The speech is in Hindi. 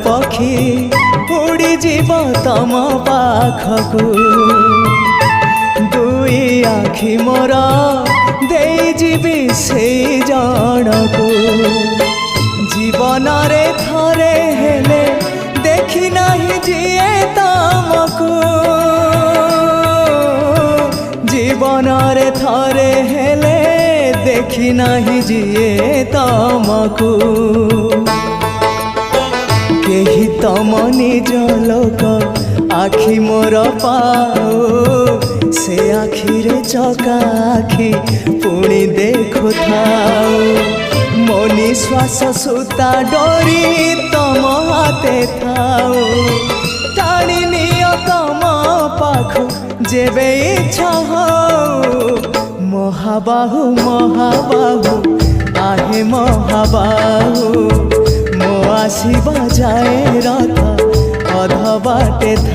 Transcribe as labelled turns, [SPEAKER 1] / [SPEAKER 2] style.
[SPEAKER 1] पक्षी उड़ी जीव तम पाखकू दुई आखि मोर देई जीवी से जनकू जीवन रे थरे हेले देखी नहीं जिए तमकू जीवन रे थरे हेले देखी नहीं जिए तमकू केही तम निज लोक आखि मोर पाओ से आखि रे चका आखि पुणी देखु थाओ मो निश्वास सुता डोरी तम हाथे थाओ टाणी नियो तम पाखु जेबे इच्छा हो महाबाहु महाबाहु आहे महाबाहु मो आसीबा जाए रथ अध बाटे था।